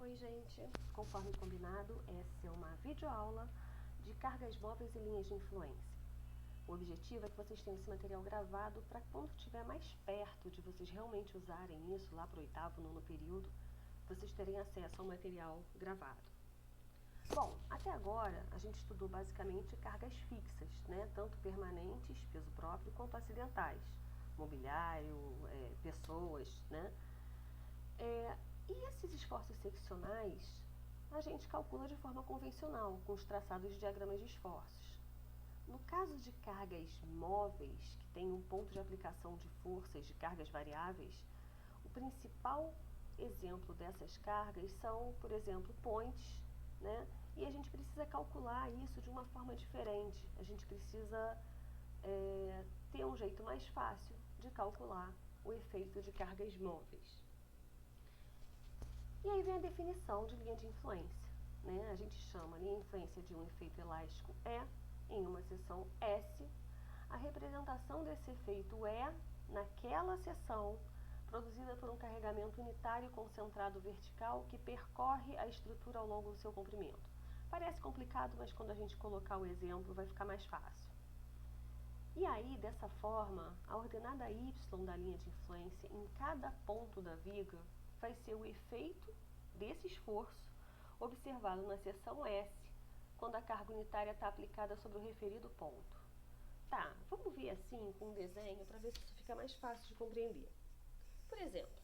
Oi gente, conforme combinado, essa é uma videoaula de cargas móveis e linhas de influência. O objetivo é que vocês tenham esse material gravado para quando estiver mais perto de vocês realmente usarem isso lá para o oitavo, nono período, vocês terem acesso ao material gravado. Bom, até agora a gente estudou basicamente cargas fixas, né? Tanto permanentes, peso próprio, quanto acidentais, mobiliário, pessoas, né? E esses esforços seccionais a gente calcula de forma convencional, com os traçados de diagramas de esforços. No caso de cargas móveis, que tem um ponto de aplicação de forças de cargas variáveis, o principal exemplo dessas cargas são, por exemplo, pontes, né? E a gente precisa calcular isso de uma forma diferente. A gente precisa ter um jeito mais fácil de calcular o efeito de cargas móveis. E aí vem a definição de linha de influência, né? A gente chama a linha de influência de um efeito elástico E em uma seção S. A representação desse efeito é naquela seção produzida por um carregamento unitário concentrado vertical que percorre a estrutura ao longo do seu comprimento. Parece complicado, mas quando a gente colocar o exemplo vai ficar mais fácil. E aí, dessa forma, a ordenada Y da linha de influência em cada ponto da viga vai ser o efeito desse esforço observado na seção S, quando a carga unitária está aplicada sobre o referido ponto. Tá, vamos ver assim com um desenho para ver se isso fica mais fácil de compreender. Por exemplo,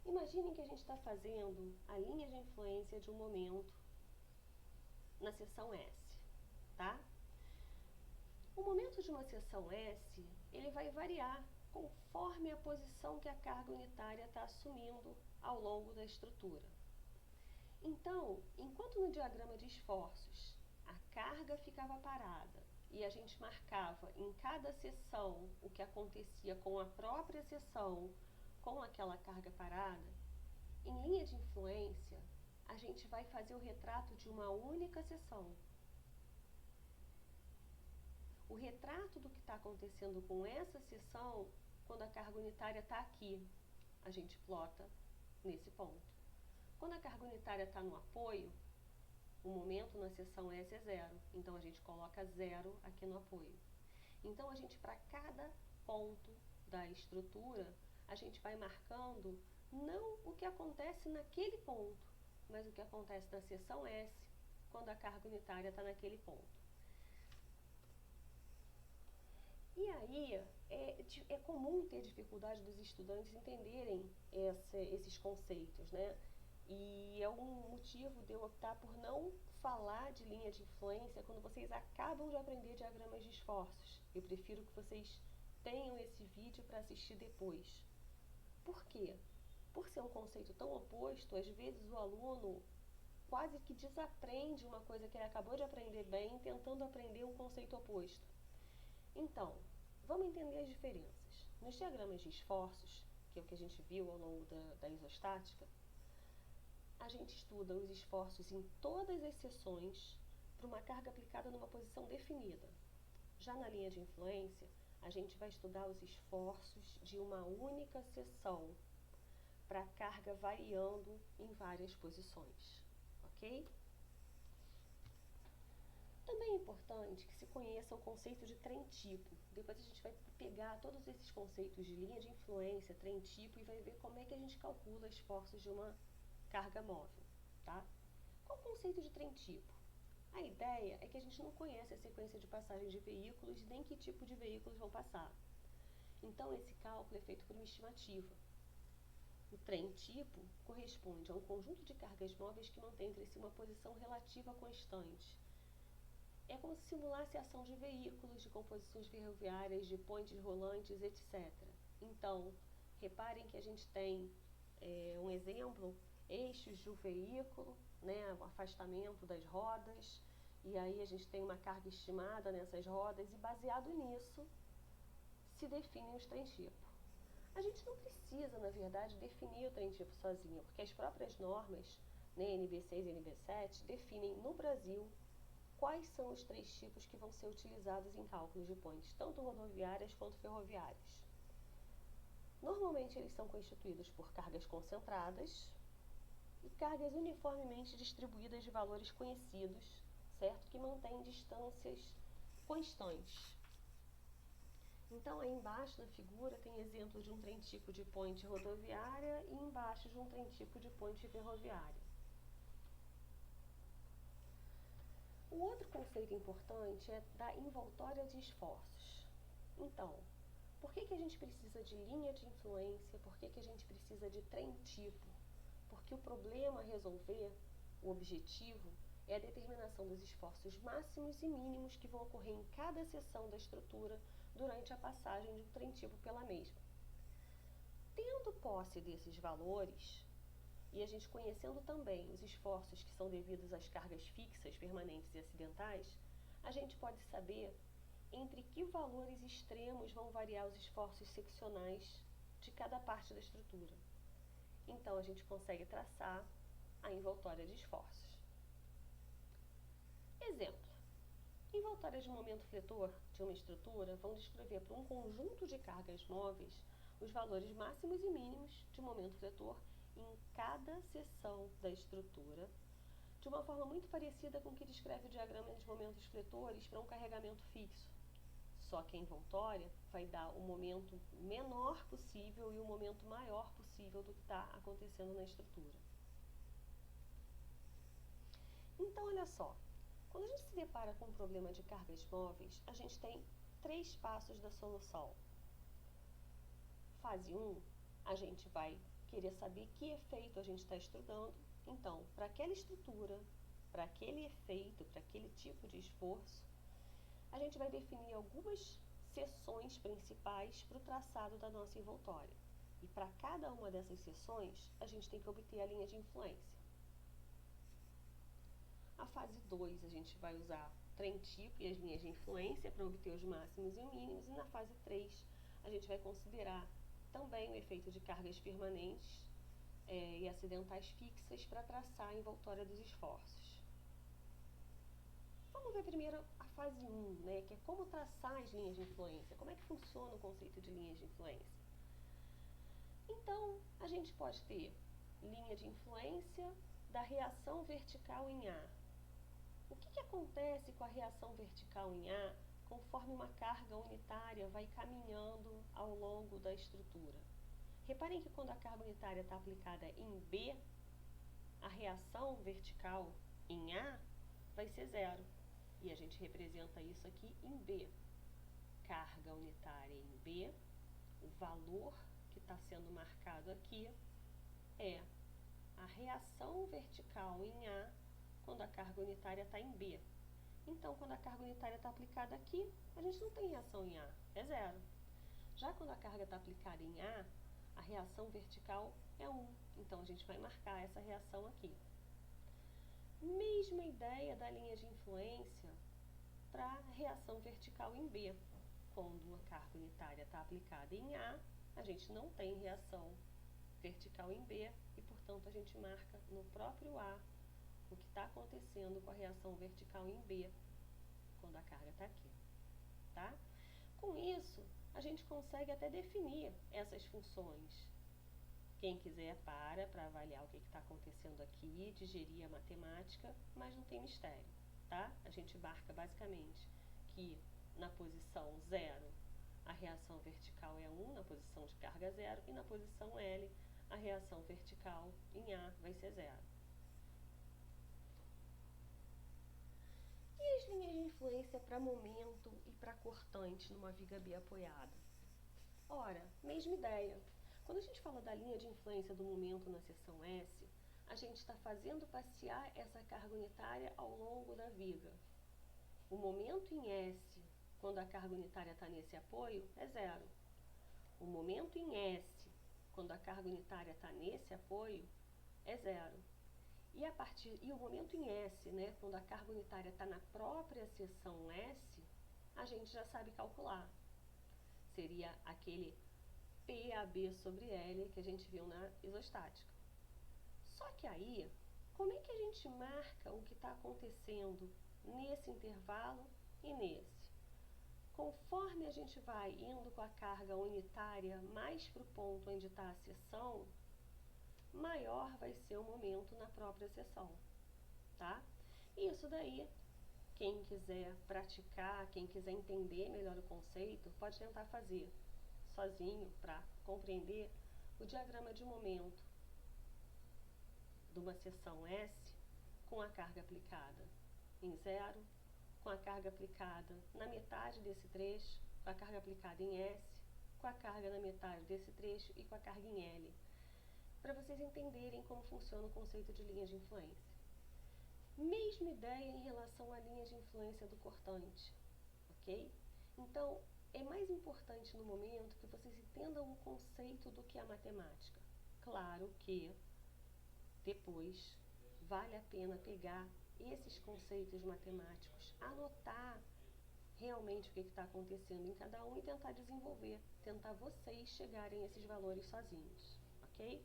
imaginem que a gente está fazendo a linha de influência de um momento na seção S, tá? O momento de uma seção S, ele vai variar conforme a posição que a carga unitária está assumindo ao longo da estrutura. Então, enquanto no diagrama de esforços a carga ficava parada e a gente marcava em cada seção o que acontecia com a própria seção com aquela carga parada, em linha de influência a gente vai fazer o retrato de uma única seção. O retrato do que está acontecendo com essa seção quando a carga unitária está aqui, a gente plota nesse ponto. Quando a carga unitária está no apoio, o momento na seção S é zero, então a gente coloca zero aqui no apoio. Então a gente, para cada ponto da estrutura, a gente vai marcando não o que acontece naquele ponto, mas o que acontece na seção S, quando a carga unitária está naquele ponto. E aí, é comum ter dificuldade dos estudantes entenderem esses conceitos, né? E é um motivo de eu optar por não falar de linha de influência quando vocês acabam de aprender diagramas de esforços. Eu prefiro que vocês tenham esse vídeo para assistir depois. Por quê? Por ser um conceito tão oposto, às vezes o aluno quase que desaprende uma coisa que ele acabou de aprender bem, tentando aprender um conceito oposto. Então, vamos entender as diferenças. Nos diagramas de esforços, que é o que a gente viu ao longo da isostática, a gente estuda os esforços em todas as seções para uma carga aplicada numa posição definida. Já na linha de influência, a gente vai estudar os esforços de uma única seção para a carga variando em várias posições, ok? Também é importante que se conheça o conceito de trem-tipo. Depois a gente vai pegar todos esses conceitos de linha de influência, trem-tipo, e vai ver como é que a gente calcula esforços de uma carga móvel, tá? Qual o conceito de trem-tipo? A ideia é que a gente não conhece a sequência de passagem de veículos nem que tipo de veículos vão passar. Então esse cálculo é feito por uma estimativa. O trem-tipo corresponde a um conjunto de cargas móveis que mantém entre si uma posição relativa constante. É como se simulasse a ação de veículos, de composições ferroviárias, de pontes rolantes, etc. Então, reparem que a gente tem um exemplo, eixos de um veículo, né, o afastamento das rodas, e aí a gente tem uma carga estimada nessas rodas, e baseado nisso se definem os trem-tipo. A gente não precisa, na verdade, definir o trem-tipo sozinho, porque as próprias normas, né, NB6 e NB7, definem no Brasil quais são os três tipos que vão ser utilizados em cálculos de pontes, tanto rodoviárias quanto ferroviárias. Normalmente eles são constituídos por cargas concentradas e cargas uniformemente distribuídas de valores conhecidos, certo? Que mantêm distâncias constantes. Então, aí embaixo da figura tem exemplo de um trem tipo de ponte rodoviária e embaixo de um trem tipo de ponte ferroviária. O outro conceito importante é da envoltória de esforços. Então, por que a gente precisa de linha de influência? Por que a gente precisa de trem tipo? Porque o problema a resolver, o objetivo, é a determinação dos esforços máximos e mínimos que vão ocorrer em cada seção da estrutura durante a passagem de um trem tipo pela mesma. Tendo posse desses valores, e a gente conhecendo também os esforços que são devidos às cargas fixas, permanentes e acidentais, a gente pode saber entre que valores extremos vão variar os esforços seccionais de cada parte da estrutura. Então, a gente consegue traçar a envoltória de esforços. Exemplo. Envoltórias de momento fletor de uma estrutura vão descrever para um conjunto de cargas móveis os valores máximos e mínimos de momento fletor em cada seção da estrutura, de uma forma muito parecida com o que descreve o diagrama de momentos fletores para um carregamento fixo. Só que a envoltória vai dar o momento menor possível e o momento maior possível do que está acontecendo na estrutura. Então, olha só, quando a gente se depara com um problema de cargas móveis, a gente tem 3 passos da solução. Fase 1, a gente vai querer saber que efeito a gente está estudando. Então, para aquela estrutura, para aquele efeito, para aquele tipo de esforço, a gente vai definir algumas seções principais para o traçado da nossa envoltória. E para cada uma dessas seções, a gente tem que obter a linha de influência. A fase 2, a gente vai usar o trem tipo e as linhas de influência para obter os máximos e os mínimos. E na fase 3, a gente vai considerar também o efeito de cargas permanentes e acidentais fixas para traçar a envoltória dos esforços. Vamos ver primeiro a fase 1, né, que é como traçar as linhas de influência, como é que funciona o conceito de linhas de influência. Então, a gente pode ter linha de influência da reação vertical em A. O que acontece com a reação vertical em A conforme uma carga unitária vai caminhando ao longo da estrutura? Reparem que quando a carga unitária está aplicada em B, a reação vertical em A vai ser 0. E a gente representa isso aqui em B. Carga unitária em B, o valor que está sendo marcado aqui é a reação vertical em A quando a carga unitária está em B. Então, quando a carga unitária está aplicada aqui, a gente não tem reação em A, é 0. Já quando a carga está aplicada em a reação vertical é 1. Então, a gente vai marcar essa reação aqui. Mesma ideia da linha de influência para a reação vertical em B. Quando a carga unitária está aplicada em a gente não tem reação vertical em B e, portanto, a gente marca no próprio A o que está acontecendo com a reação vertical em B quando a carga está aqui, tá? Com isso, a gente consegue até definir essas funções. Quem quiser para avaliar o que está acontecendo aqui, digerir a matemática, mas não tem mistério, tá? A gente marca basicamente que na posição 0 a reação vertical é 1, na posição de carga 0, e na posição L a reação vertical em A vai ser 0. E as linhas de influência para momento e para cortante numa viga B apoiada? Ora, mesma ideia. Quando a gente fala da linha de influência do momento na seção S, a gente está fazendo passear essa carga unitária ao longo da viga. O momento em S, quando a carga unitária está nesse apoio, é 0. O momento em S, quando a carga unitária está nesse apoio, é 0. E o momento em S, né, quando a carga unitária está na própria seção S, a gente já sabe calcular. Seria aquele PAB sobre L que a gente viu na isostática. Só que aí, como é que a gente marca o que está acontecendo nesse intervalo e nesse? Conforme a gente vai indo com a carga unitária mais para o ponto onde está a seção, maior vai ser o momento na própria seção, tá? Isso daí, quem quiser praticar, quem quiser entender melhor o conceito, pode tentar fazer sozinho para compreender o diagrama de momento de uma seção S com a carga aplicada em 0, com a carga aplicada na metade desse trecho, com a carga aplicada em S, com a carga na metade desse trecho e com a carga em L, para vocês entenderem como funciona o conceito de linha de influência. Mesma ideia em relação à linha de influência do cortante, ok? Então, é mais importante no momento que vocês entendam o conceito do que é a matemática. Claro que depois vale a pena pegar esses conceitos matemáticos, anotar realmente o que está acontecendo em cada um e tentar desenvolver, tentar vocês chegarem a esses valores sozinhos, ok?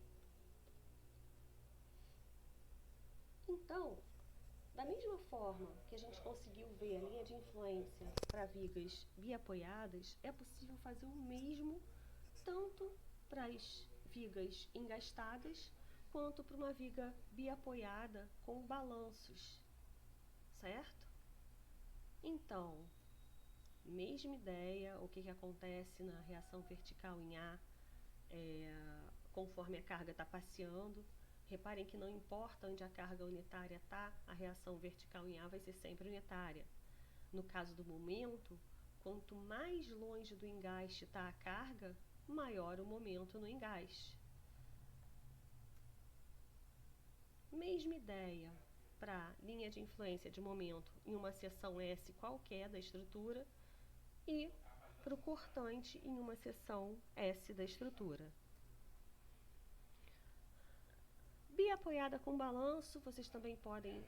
Então, da mesma forma que a gente conseguiu ver a linha de influência para vigas biapoiadas, é possível fazer o mesmo tanto para as vigas engastadas quanto para uma viga biapoiada com balanços, certo? Então, mesma ideia, o que acontece na reação vertical em A, conforme a carga está passeando. Reparem que não importa onde a carga unitária está, a reação vertical em A vai ser sempre unitária. No caso do momento, quanto mais longe do engaste está a carga, maior o momento no engaste. Mesma ideia para linha de influência de momento em uma seção S qualquer da estrutura e para o cortante em uma seção S da estrutura. Biapoiada com balanço, vocês também podem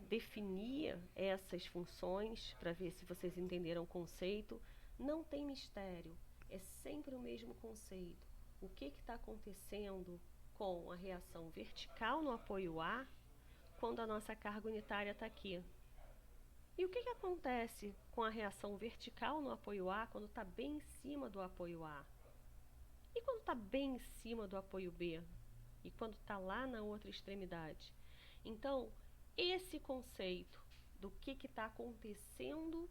definir essas funções para ver se vocês entenderam o conceito. Não tem mistério, é sempre o mesmo conceito. O que está acontecendo com a reação vertical no apoio A quando a nossa carga unitária está aqui? E o que acontece com a reação vertical no apoio A quando está bem em cima do apoio A? E quando está bem em cima do apoio B? E quando está lá na outra extremidade? Então, esse conceito do que está acontecendo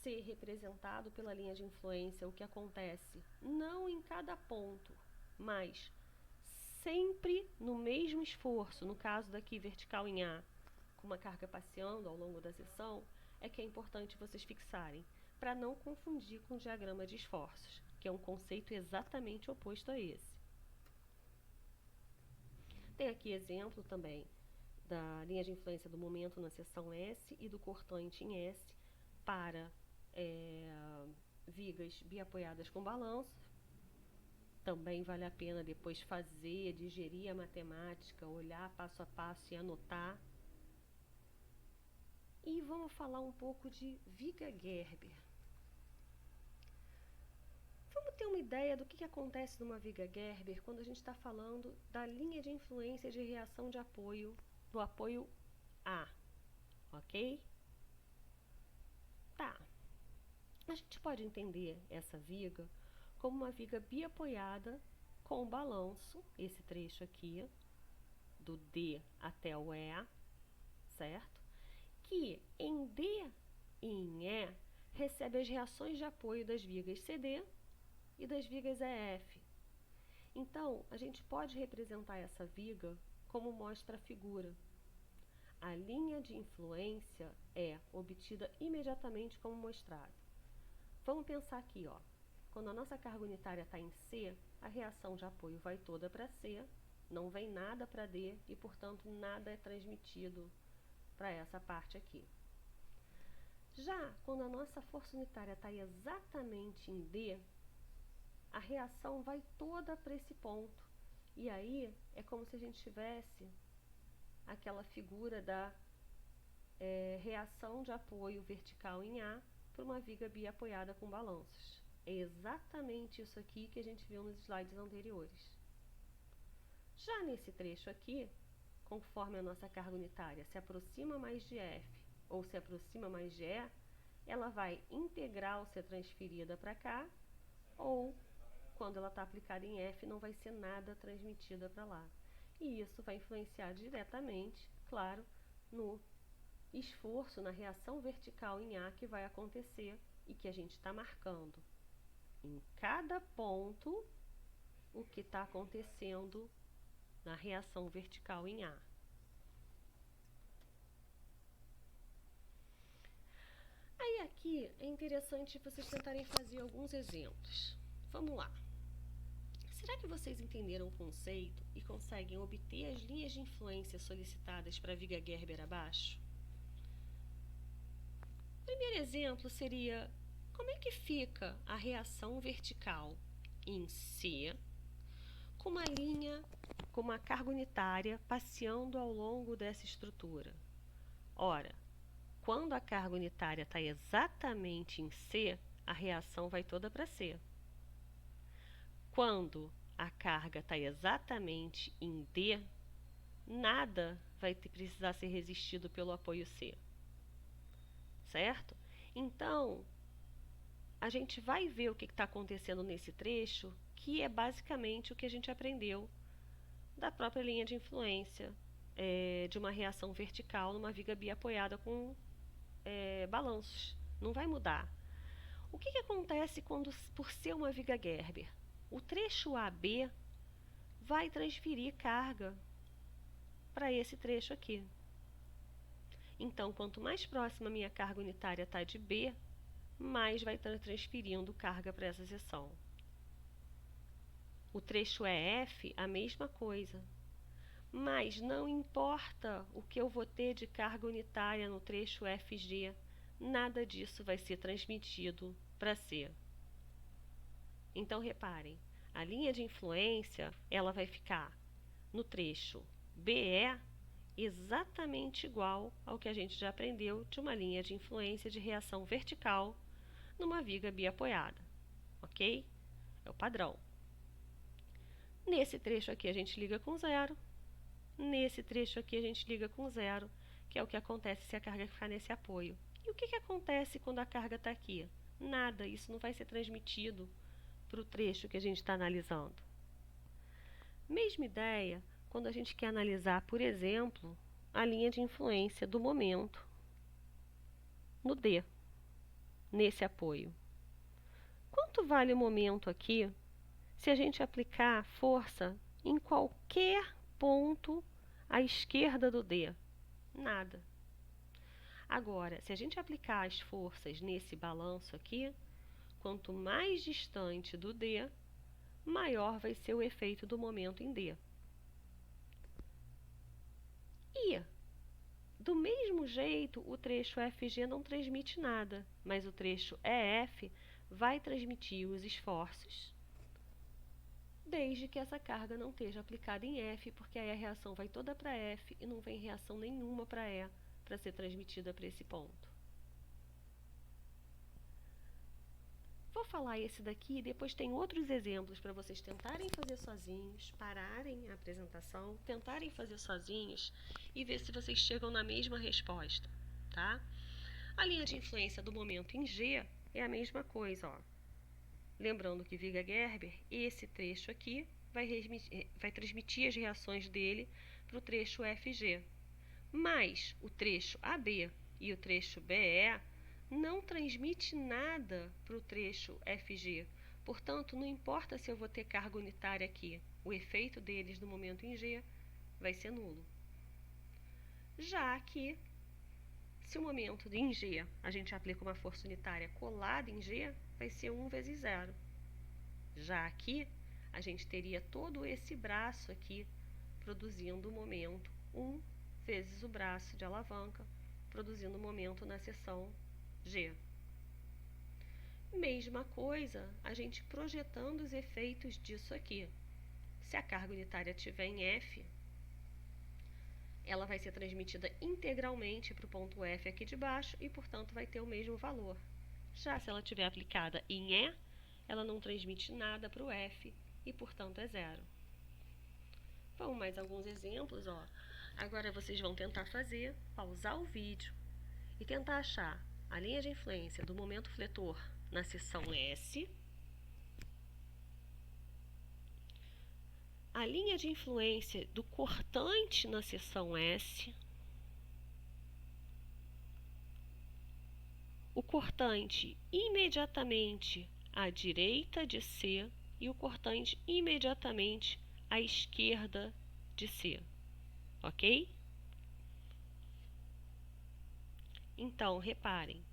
ser representado pela linha de influência, o que acontece não em cada ponto, mas sempre no mesmo esforço, no caso daqui vertical em A, com uma carga passeando ao longo da seção, é que é importante vocês fixarem, para não confundir com o diagrama de esforços, que é um conceito exatamente oposto a esse. Tem aqui exemplo também da linha de influência do momento na seção S e do cortante em S para vigas biapoiadas com balanço. Também vale a pena depois fazer, digerir a matemática, olhar passo a passo e anotar. E vamos falar um pouco de viga Gerber. Vamos ter uma ideia do que acontece numa viga Gerber quando a gente está falando da linha de influência de reação de apoio, do apoio A, ok? Tá. A gente pode entender essa viga como uma viga biapoiada com balanço, esse trecho aqui, do D até o E, certo? Que em D e em E recebe as reações de apoio das vigas CD e das vigas EF. Então, a gente pode representar essa viga como mostra a figura. A linha de influência é obtida imediatamente como mostrado. Vamos pensar aqui, ó. Quando a nossa carga unitária está em C, a reação de apoio vai toda para C, não vem nada para D e, portanto, nada é transmitido para essa parte aqui. Já quando a nossa força unitária está exatamente em D, a reação vai toda para esse ponto. E aí é como se a gente tivesse aquela figura da reação de apoio vertical em A para uma viga biapoiada com balanços. É exatamente isso aqui que a gente viu nos slides anteriores. Já nesse trecho aqui, conforme a nossa carga unitária se aproxima mais de F ou se aproxima mais de E, ela vai integral ser transferida para cá ou quando ela está aplicada em F, não vai ser nada transmitida para lá. E isso vai influenciar diretamente, claro, no esforço, na reação vertical em A que vai acontecer e que a gente está marcando em cada ponto o que está acontecendo na reação vertical em A. Aí aqui é interessante vocês tentarem fazer alguns exemplos. Vamos lá. Será que vocês entenderam o conceito e conseguem obter as linhas de influência solicitadas para a viga Gerber abaixo? O primeiro exemplo seria: como é que fica a reação vertical em C com uma linha, com uma carga unitária passeando ao longo dessa estrutura? Ora, quando a carga unitária está exatamente em C, a reação vai toda para C. Quando a carga está exatamente em D, nada vai precisar ser resistido pelo apoio C. Certo? Então, a gente vai ver o que está acontecendo nesse trecho, que é basicamente o que a gente aprendeu da própria linha de influência de uma reação vertical numa viga biapoiada com balanços. Não vai mudar. O que acontece quando, por ser uma viga Gerber? O trecho AB vai transferir carga para esse trecho aqui. Então, quanto mais próxima a minha carga unitária está de B, mais vai estar transferindo carga para essa seção. O trecho EF, a mesma coisa. Mas não importa o que eu vou ter de carga unitária no trecho FG, nada disso vai ser transmitido para C. Então, reparem, a linha de influência ela vai ficar no trecho BE exatamente igual ao que a gente já aprendeu de uma linha de influência de reação vertical numa viga biapoiada, ok? É o padrão. Nesse trecho aqui a gente liga com zero, nesse trecho aqui a gente liga com zero, que é o que acontece se a carga ficar nesse apoio. E o que acontece quando a carga está aqui? Nada, isso não vai ser transmitido para o trecho que a gente está analisando. Mesma ideia quando a gente quer analisar, por exemplo, a linha de influência do momento no D, nesse apoio. Quanto vale o momento aqui se a gente aplicar força em qualquer ponto à esquerda do D? Nada. Agora, se a gente aplicar as forças nesse balanço aqui, quanto mais distante do D, maior vai ser o efeito do momento em D. E, do mesmo jeito, o trecho FG não transmite nada, mas o trecho EF vai transmitir os esforços, desde que essa carga não esteja aplicada em F, porque aí a reação vai toda para F e não vem reação nenhuma para E para ser transmitida para esse ponto. Vou falar esse daqui e depois tem outros exemplos para vocês tentarem fazer sozinhos, pararem a apresentação, tentarem fazer sozinhos e ver se vocês chegam na mesma resposta, tá? A linha de influência do momento em G é a mesma coisa, ó. Lembrando que viga Gerber, esse trecho aqui vai transmitir as reações dele para o trecho FG. Mas o trecho AB e o trecho BE não transmite nada para o trecho FG. Portanto, não importa se eu vou ter carga unitária aqui, o efeito deles no momento em G vai ser nulo. Já que, se o momento em G a gente aplica uma força unitária colada em G, vai ser 1 vezes 0. Já aqui, a gente teria todo esse braço aqui produzindo o momento 1 vezes o braço de alavanca, produzindo o momento na seção G. Mesma coisa, a gente projetando os efeitos disso aqui. Se a carga unitária estiver em F, ela vai ser transmitida integralmente para o ponto F aqui de baixo e, portanto, vai ter o mesmo valor. Já se ela estiver aplicada em E, ela não transmite nada para o F e, portanto, é zero. Vamos mais alguns exemplos, ó. Agora vocês vão tentar fazer, pausar o vídeo e tentar achar a linha de influência do momento fletor na seção S a linha de influência do cortante na seção S, o cortante imediatamente à direita de C e o cortante imediatamente à esquerda de C, ok? Então, reparem,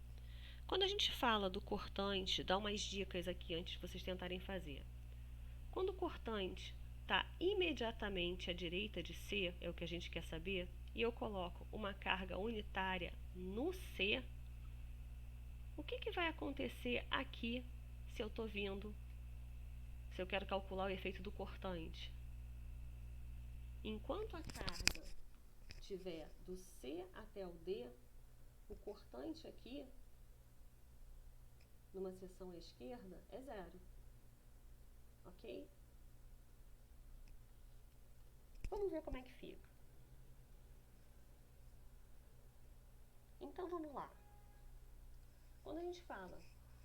quando a gente fala do cortante, dá umas dicas aqui antes de vocês tentarem fazer. Quando o cortante está imediatamente à direita de C, é o que a gente quer saber, e eu coloco uma carga unitária no C, o que vai acontecer aqui se eu estou vindo, se eu quero calcular o efeito do cortante? Enquanto a carga estiver do C até o D, o cortante aqui, numa seção à esquerda, é zero. Ok? Vamos ver como é que fica. Então, vamos lá. Quando a gente fala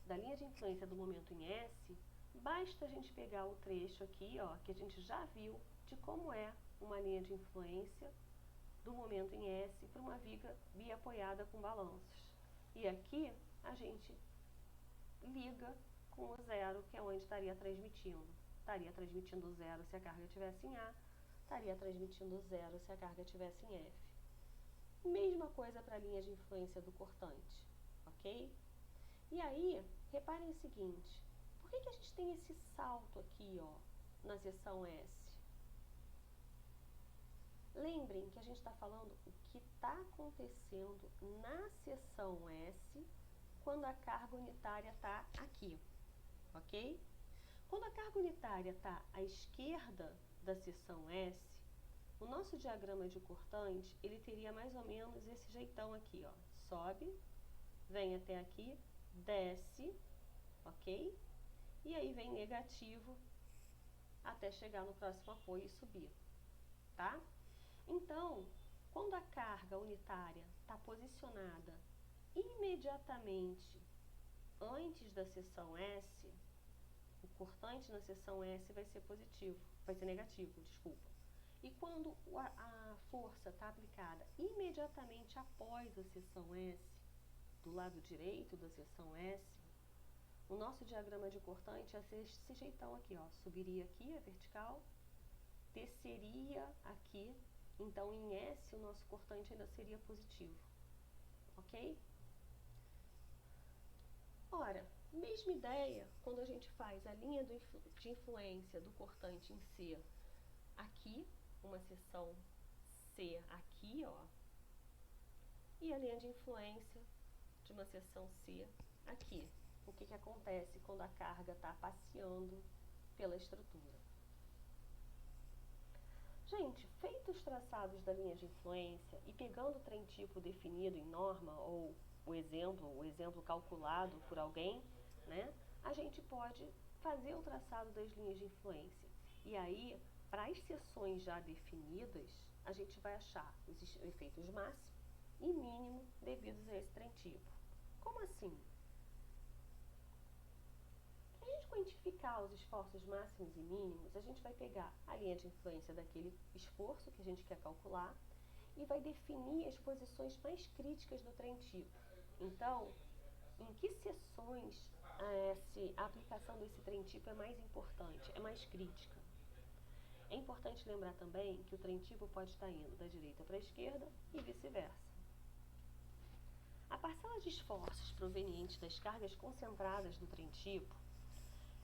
da linha de influência do momento em S, basta a gente pegar o trecho aqui, ó, que a gente já viu de como é uma linha de influência do momento em S para uma viga biapoiada com balanços. E aqui a gente liga com o zero, que é onde estaria transmitindo. Estaria transmitindo zero se a carga estivesse em A, estaria transmitindo zero se a carga estivesse em F. Mesma coisa para a linha de influência do cortante, ok? E aí, reparem o seguinte, por que a gente tem esse salto aqui, ó, na seção S? Lembrem que a gente está falando o que está acontecendo na seção S quando a carga unitária está aqui, ok? Quando a carga unitária está à esquerda da seção S, o nosso diagrama de cortante, ele teria mais ou menos esse jeitão aqui, ó. Sobe, vem até aqui, desce, ok? E aí vem negativo até chegar no próximo apoio e subir, tá? Então, quando a carga unitária está posicionada imediatamente antes da seção S, o cortante na seção S vai ser positivo, vai ser negativo, desculpa. E quando a força está aplicada imediatamente após a seção S, do lado direito da seção S, o nosso diagrama de cortante ia ser esse jeitão aqui, ó. Subiria aqui a vertical, desceria aqui, então em S o nosso cortante ainda seria positivo, ok? Ora, mesma ideia quando a gente faz a linha de influência do cortante em C aqui, uma seção C aqui, ó, e a linha de influência de uma seção C aqui. O que acontece quando a carga está passeando pela estrutura? Gente, feitos os traçados da linha de influência e pegando o trem tipo definido em norma ou o exemplo calculado por alguém, né, a gente pode fazer o traçado das linhas de influência. E aí, para as seções já definidas, a gente vai achar os efeitos máximo e mínimo devidos a esse trem tipo. Como assim? Para a gente quantificar os esforços máximos e mínimos, a gente vai pegar a linha de influência daquele esforço que a gente quer calcular e vai definir as posições mais críticas do trem tipo. Então, em que seções a aplicação desse trem tipo é mais importante, é mais crítica? É importante lembrar também que o trem tipo pode estar indo da direita para a esquerda e vice-versa. A parcela de esforços provenientes das cargas concentradas do trem tipo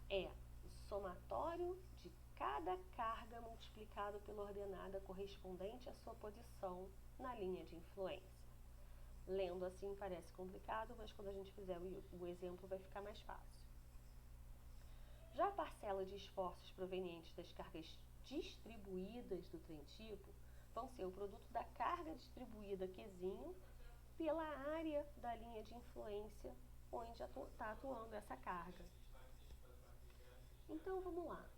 é o somatório de cada carga multiplicado pela ordenada correspondente à sua posição na linha de influência. Lendo assim parece complicado, mas quando a gente fizer o exemplo vai ficar mais fácil. Já a parcela de esforços provenientes das cargas distribuídas do trem tipo vão ser o produto da carga distribuída Qzinho pela área da linha de influência onde está atuando essa carga. Então vamos lá.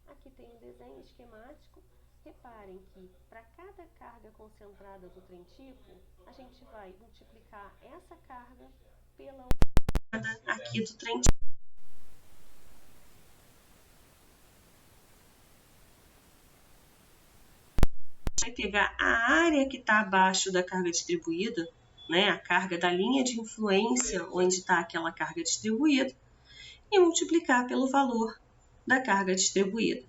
Aqui tem um desenho esquemático. Reparem que para cada carga concentrada do trem tipo, a gente vai multiplicar essa carga pela aqui do trem tipo. vai pegar a área que está abaixo da carga distribuída, né, a carga da linha de influência onde está aquela carga distribuída, e multiplicar pelo valor da carga distribuída.